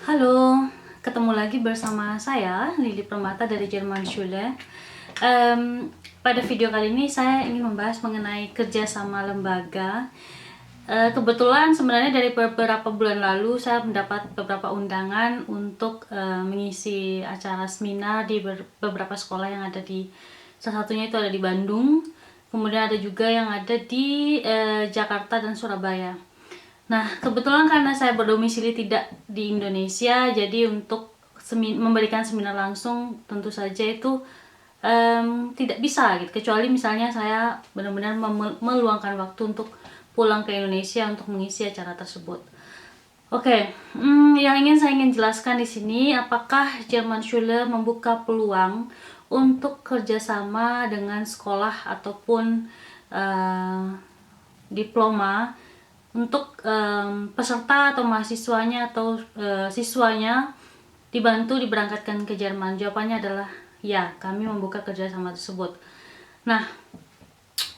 Halo, ketemu lagi bersama saya Lili Permata dari Jerman Schule. Pada video kali ini saya ingin membahas mengenai kerjasama lembaga. Kebetulan sebenarnya dari beberapa bulan lalu saya mendapat beberapa undangan untuk mengisi acara seminar di beberapa sekolah yang ada di, salah satunya itu ada di Bandung, kemudian ada juga yang ada di Jakarta dan Surabaya. Nah, kebetulan karena saya berdomisili tidak di Indonesia, jadi untuk memberikan seminar langsung tentu saja itu tidak bisa gitu. Kecuali misalnya saya benar-benar meluangkan waktu untuk pulang ke Indonesia untuk mengisi acara tersebut. Oke, yang saya ingin jelaskan di sini, apakah Jerman Schule membuka peluang untuk kerjasama dengan sekolah ataupun diploma untuk peserta atau mahasiswanya atau siswanya dibantu diberangkatkan ke Jerman? Jawabannya adalah ya, kami membuka kerjasama tersebut. Nah,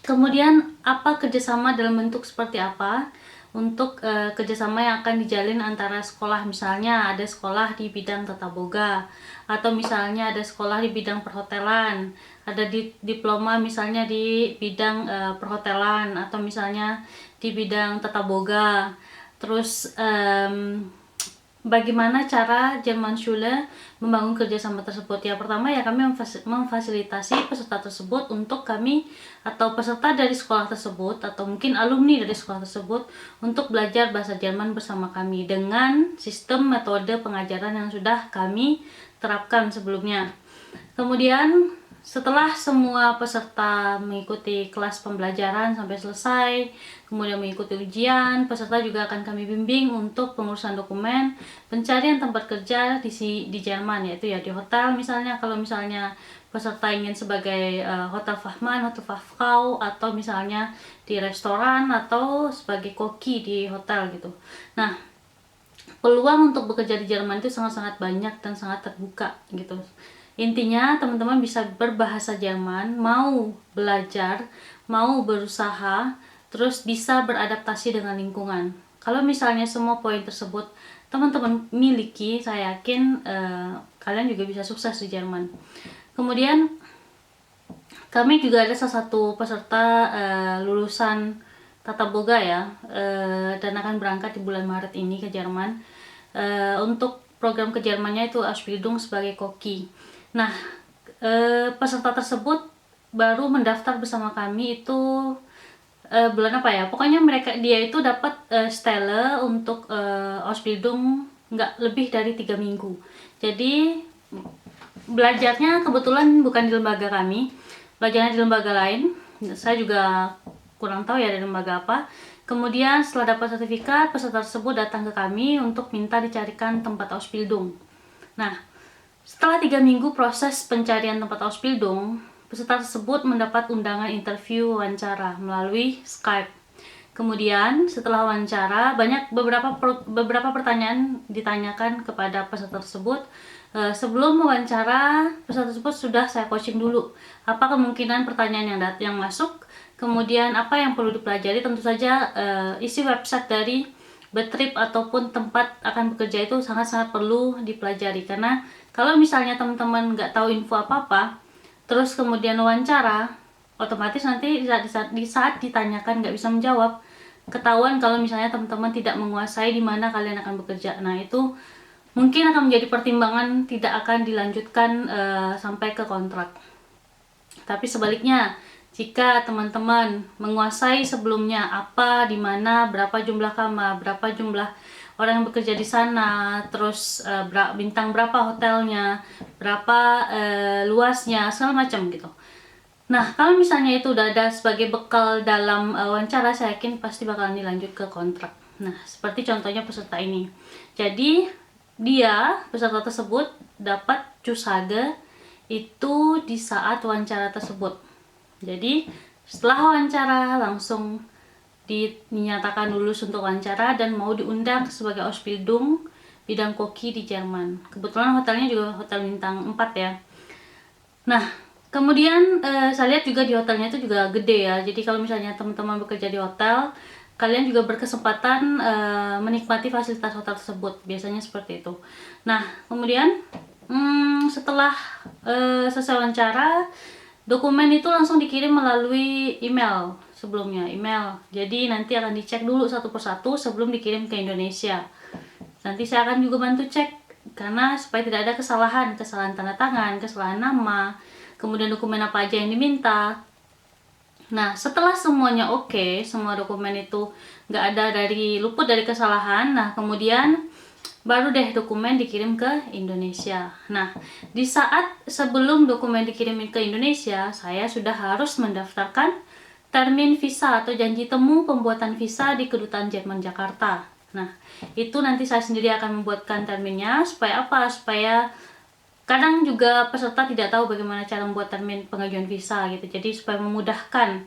kemudian apa kerjasama dalam bentuk seperti apa? Untuk kerjasama yang akan dijalin antara sekolah, misalnya ada sekolah di bidang tata boga, atau misalnya ada sekolah di bidang perhotelan, ada diploma misalnya di bidang perhotelan, atau misalnya di bidang tata boga. Terus bagaimana cara Jerman Schule membangun kerjasama tersebut? Ya, pertama ya kami memfasilitasi peserta tersebut untuk kami atau peserta dari sekolah tersebut atau mungkin alumni dari sekolah tersebut untuk belajar bahasa Jerman bersama kami dengan sistem metode pengajaran yang sudah kami terapkan sebelumnya. Kemudian setelah semua peserta mengikuti kelas pembelajaran sampai selesai, kemudian mengikuti ujian, peserta juga akan kami bimbing untuk pengurusan dokumen, pencarian tempat kerja di Jerman, yaitu ya di hotel misalnya, kalau misalnya peserta ingin sebagai hotel Fachmann, hotel Fachfrau, atau misalnya di restoran atau sebagai koki di hotel gitu. Nah, peluang untuk bekerja di Jerman itu sangat-sangat banyak dan sangat terbuka gitu. Intinya teman-teman bisa berbahasa Jerman, mau belajar, mau berusaha, terus bisa beradaptasi dengan lingkungan. Kalau misalnya semua poin tersebut teman-teman miliki, saya yakin kalian juga bisa sukses di Jerman. Kemudian kami juga ada salah satu peserta lulusan Tata Boga ya, dan akan berangkat di bulan Maret ini ke Jerman. Untuk program ke Jermannya itu Ausbildung sebagai koki. Nah, peserta tersebut baru mendaftar bersama kami itu bulan apa ya? Pokoknya dia itu dapat stelle untuk Ausbildung nggak lebih dari 3 minggu. Jadi belajarnya kebetulan bukan di lembaga kami, belajarnya di lembaga lain. Saya juga kurang tahu ya dari lembaga apa. Kemudian setelah dapat sertifikat, peserta tersebut datang ke kami untuk minta dicarikan tempat Ausbildung. Nah, setelah 3 minggu proses pencarian tempat Ausbildung, peserta tersebut mendapat undangan interview wawancara melalui Skype. Kemudian setelah wawancara, beberapa pertanyaan ditanyakan kepada peserta tersebut. Sebelum wawancara, peserta tersebut sudah saya coaching dulu. Apa kemungkinan pertanyaan yang masuk, kemudian apa yang perlu dipelajari. Tentu saja isi website dari Betrip ataupun tempat akan bekerja itu sangat-sangat perlu dipelajari, karena kalau misalnya teman-teman nggak tahu info apa-apa, terus kemudian wawancara, otomatis nanti di saat ditanyakan nggak bisa menjawab, ketahuan kalau misalnya teman-teman tidak menguasai di mana kalian akan bekerja. Nah, itu mungkin akan menjadi pertimbangan tidak akan dilanjutkan sampai ke kontrak. Tapi sebaliknya, jika teman-teman menguasai sebelumnya apa, di mana, berapa jumlah kamar, berapa jumlah orang yang bekerja di sana, terus bintang berapa hotelnya, berapa luasnya, segala macam gitu. Nah, kalau misalnya itu udah ada sebagai bekal dalam wawancara, saya yakin pasti bakalan dilanjut ke kontrak. Nah, seperti contohnya peserta ini. Jadi, peserta tersebut dapat Zusage itu di saat wawancara tersebut. Jadi setelah wawancara langsung dinyatakan lulus untuk wawancara dan mau diundang sebagai Ausbildung bidang koki di Jerman. Kebetulan hotelnya juga hotel bintang 4 ya. Nah, kemudian saya lihat juga di hotelnya itu juga gede ya. Jadi kalau misalnya teman-teman bekerja di hotel, kalian juga berkesempatan menikmati fasilitas hotel tersebut. Biasanya seperti itu. Nah, kemudian setelah selesai wawancara, dokumen itu langsung dikirim melalui email sebelumnya, email. Jadi nanti akan dicek dulu satu persatu sebelum dikirim ke Indonesia. Nanti saya akan juga bantu cek, karena supaya tidak ada kesalahan tanda tangan, kesalahan nama, kemudian dokumen apa aja yang diminta. Nah, setelah semuanya oke, semua dokumen itu nggak ada luput dari kesalahan, nah kemudian baru deh dokumen dikirim ke Indonesia. Nah, di saat sebelum dokumen dikirim ke Indonesia, saya sudah harus mendaftarkan termin visa atau janji temu pembuatan visa di Kedutaan Jerman Jakarta. Nah, itu nanti saya sendiri akan membuatkan terminnya, supaya apa? Supaya kadang juga peserta tidak tahu bagaimana cara membuat termin pengajuan visa gitu. Jadi supaya memudahkan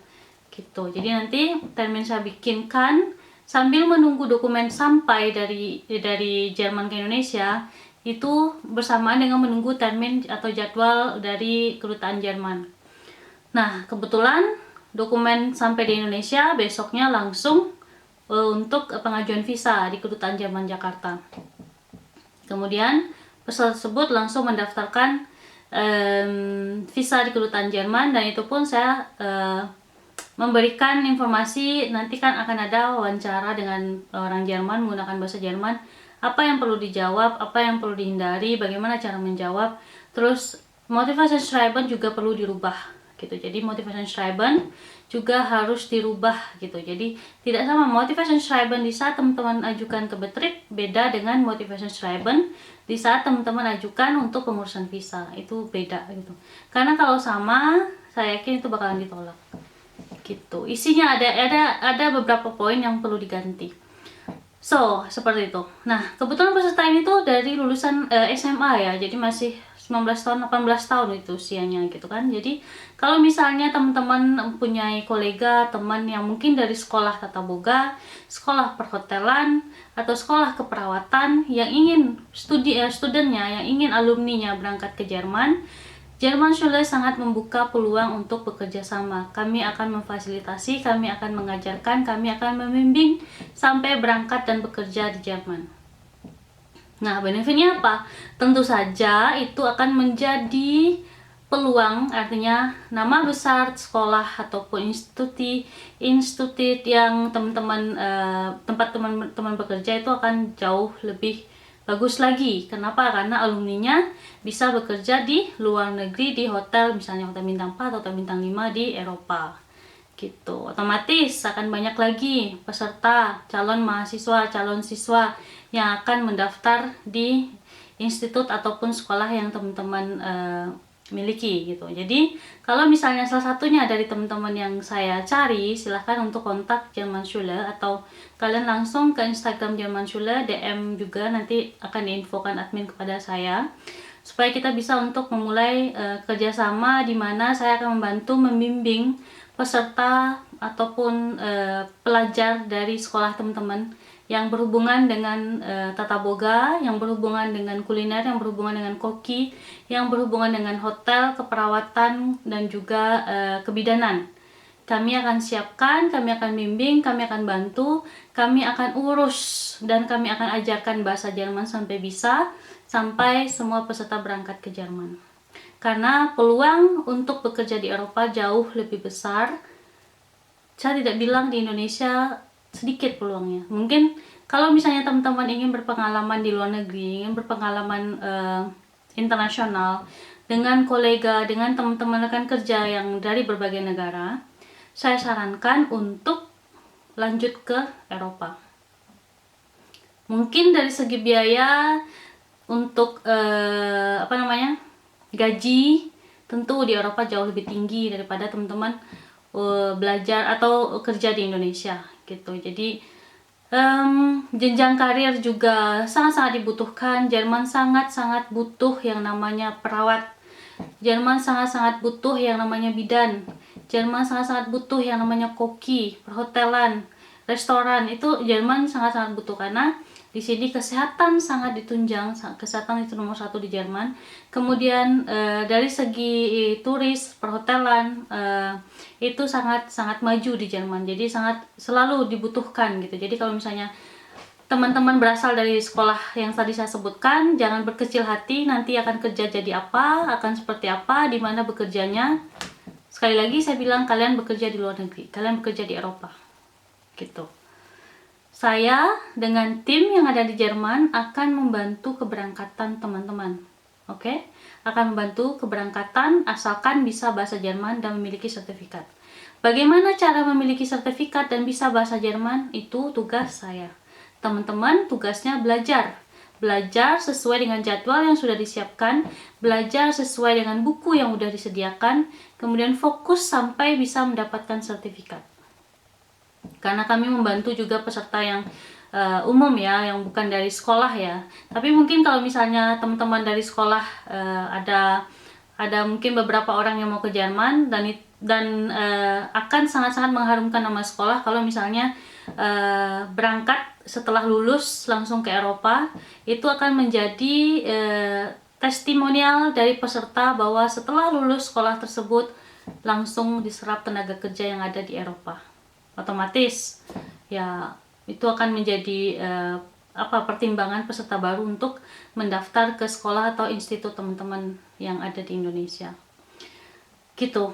gitu. Jadi nanti termin saya bikinkan sambil menunggu dokumen sampai dari Jerman ke Indonesia, itu bersamaan dengan menunggu termin atau jadwal dari Kedutaan Jerman. Nah, kebetulan dokumen sampai di Indonesia, besoknya langsung untuk pengajuan visa di Kedutaan Jerman Jakarta. Kemudian peserta tersebut langsung mendaftarkan visa di Kedutaan Jerman, dan itu pun saya memberikan informasi. Nanti kan akan ada wawancara dengan orang Jerman menggunakan bahasa Jerman, apa yang perlu dijawab, apa yang perlu dihindari, bagaimana cara menjawab. Terus motivation schreiben juga perlu dirubah gitu. Jadi motivation schreiben juga harus dirubah gitu. Jadi tidak sama motivation schreiben di saat teman-teman ajukan ke Betrip, beda dengan motivation schreiben di saat teman-teman ajukan untuk pengurusan visa. Itu beda gitu. Karena kalau sama, saya yakin itu bakalan ditolak. Gitu. Isinya ada beberapa poin yang perlu diganti. So, seperti itu. Nah, kebetulan peserta ini tuh dari lulusan SMA ya. Jadi masih 19 tahun, 18 tahun itu usianya gitu kan. Jadi, kalau misalnya teman-teman mempunyai kolega, teman yang mungkin dari sekolah tata boga, sekolah perhotelan, atau sekolah keperawatan yang ingin studennya, yang ingin alumninya berangkat ke Jerman, Jerman Schule sangat membuka peluang untuk bekerja sama. Kami akan memfasilitasi, kami akan mengajarkan, kami akan membimbing sampai berangkat dan bekerja di Jerman. Nah, benefitnya apa? Tentu saja itu akan menjadi peluang, artinya nama besar sekolah ataupun institut yang teman-teman tempat teman-teman bekerja itu akan jauh lebih bagus lagi. Kenapa? Karena alumninya bisa bekerja di luar negeri, di hotel, misalnya hotel bintang 4 atau hotel bintang 5 di Eropa gitu. Otomatis akan banyak lagi peserta, calon mahasiswa, calon siswa yang akan mendaftar di institut ataupun sekolah yang teman-teman miliki gitu. Jadi kalau misalnya salah satunya dari teman-teman yang saya cari, silahkan untuk kontak Jerman Schule, atau kalian langsung ke Instagram Jerman Schule, DM juga, nanti akan diinfokan admin kepada saya, supaya kita bisa untuk memulai kerjasama, di mana saya akan membantu membimbing peserta ataupun pelajar dari sekolah teman-teman yang berhubungan dengan tata boga, yang berhubungan dengan kuliner, yang berhubungan dengan koki, yang berhubungan dengan hotel, keperawatan, dan juga kebidanan. Kami akan siapkan, kami akan bimbing, kami akan bantu, kami akan urus, dan kami akan ajarkan bahasa Jerman sampai bisa, sampai semua peserta berangkat ke Jerman. Karena peluang untuk bekerja di Eropa jauh lebih besar. Saya tidak bilang di Indonesia sedikit peluangnya. Mungkin kalau misalnya teman-teman ingin berpengalaman di luar negeri, ingin berpengalaman internasional dengan kolega, dengan teman-teman rekan kerja yang dari berbagai negara, saya sarankan untuk lanjut ke Eropa. Mungkin dari segi biaya untuk gaji, tentu di Eropa jauh lebih tinggi daripada teman-teman belajar atau kerja di Indonesia gitu. Jadi jenjang karir juga sangat-sangat dibutuhkan. Jerman sangat-sangat butuh yang namanya perawat. Jerman sangat-sangat butuh yang namanya bidan. Jerman sangat-sangat butuh yang namanya koki, perhotelan, restoran. Itu Jerman sangat-sangat butuh, karena Di sini kesehatan sangat ditunjang, kesehatan itu nomor satu di Jerman. Kemudian dari segi turis, perhotelan itu sangat maju di Jerman. Jadi sangat selalu dibutuhkan gitu. Jadi kalau misalnya teman-teman berasal dari sekolah yang tadi saya sebutkan, jangan berkecil hati, nanti akan kerja jadi apa, akan seperti apa, di mana bekerjanya. Sekali lagi saya bilang, kalian bekerja di luar negeri, kalian bekerja di Eropa gitu. Saya dengan tim yang ada di Jerman akan membantu keberangkatan teman-teman. Oke? Akan membantu keberangkatan asalkan bisa bahasa Jerman dan memiliki sertifikat. Bagaimana cara memiliki sertifikat dan bisa bahasa Jerman? Itu tugas saya. Teman-teman tugasnya belajar. Belajar sesuai dengan jadwal yang sudah disiapkan, belajar sesuai dengan buku yang sudah disediakan, kemudian fokus sampai bisa mendapatkan sertifikat. Karena kami membantu juga peserta yang umum ya, yang bukan dari sekolah ya. Tapi mungkin kalau misalnya teman-teman dari sekolah ada mungkin beberapa orang yang mau ke Jerman dan akan sangat-sangat mengharumkan nama sekolah kalau misalnya berangkat setelah lulus langsung ke Eropa. Itu akan menjadi testimonial dari peserta bahwa setelah lulus sekolah tersebut langsung diserap tenaga kerja yang ada di Eropa. Otomatis ya itu akan menjadi pertimbangan peserta baru untuk mendaftar ke sekolah atau institut teman-teman yang ada di Indonesia gitu.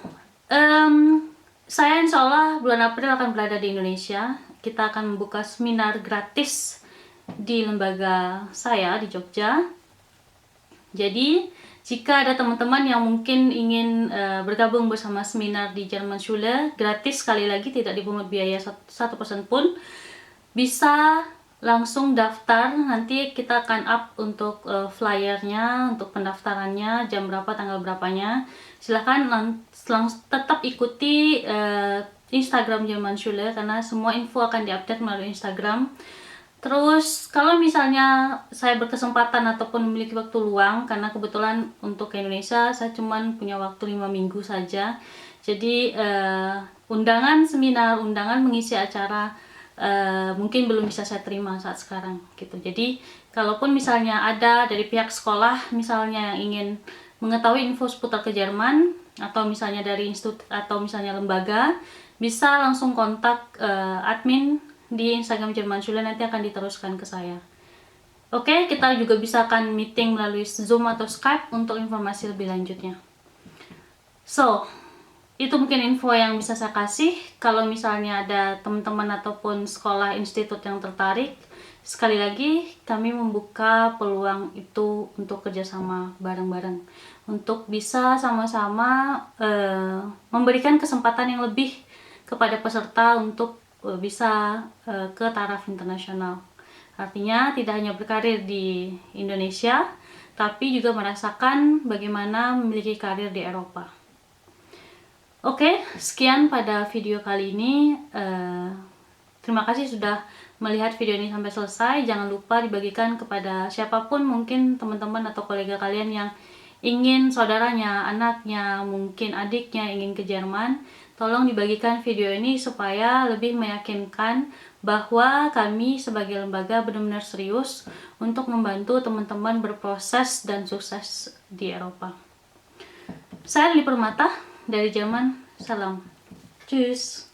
Saya insya Allah bulan April akan berada di Indonesia. Kita akan membuka seminar gratis di lembaga saya di Jogja. Jadi jika ada teman-teman yang mungkin ingin bergabung bersama seminar di German Schule, gratis, sekali lagi tidak dipungut biaya 1% pun, bisa langsung daftar. Nanti kita akan up untuk flyernya, untuk pendaftarannya, jam berapa, tanggal berapanya. Silahkan tetap ikuti Instagram German Schule karena semua info akan diupdate melalui Instagram. Terus kalau misalnya saya berkesempatan ataupun memiliki waktu luang, karena kebetulan untuk ke Indonesia saya cuman punya waktu 5 minggu saja. Jadi undangan seminar, undangan mengisi acara mungkin belum bisa saya terima saat sekarang gitu. Jadi kalaupun misalnya ada dari pihak sekolah misalnya yang ingin mengetahui info seputar ke Jerman, atau misalnya dari institut atau misalnya lembaga, bisa langsung kontak admin di Instagram German Schule, nanti akan diteruskan ke saya. Oke, kita juga bisa akan meeting melalui Zoom atau Skype untuk informasi lebih lanjutnya. So, itu mungkin info yang bisa saya kasih. Kalau misalnya ada teman-teman ataupun sekolah institut yang tertarik, sekali lagi kami membuka peluang itu untuk kerjasama bareng-bareng, untuk bisa sama-sama memberikan kesempatan yang lebih kepada peserta untuk bisa ke taraf internasional. Artinya tidak hanya berkarir di Indonesia, tapi juga merasakan bagaimana memiliki karir di Eropa. Oke, sekian pada video kali ini. Terima kasih sudah melihat video ini sampai selesai. Jangan lupa dibagikan kepada siapapun, mungkin teman-teman atau kolega kalian yang ingin saudaranya, anaknya, mungkin adiknya ingin ke Jerman. Tolong dibagikan video ini supaya lebih meyakinkan bahwa kami sebagai lembaga benar-benar serius untuk membantu teman-teman berproses dan sukses di Eropa. Saya Lili Permata dari Jerman. Salam. Tschüss.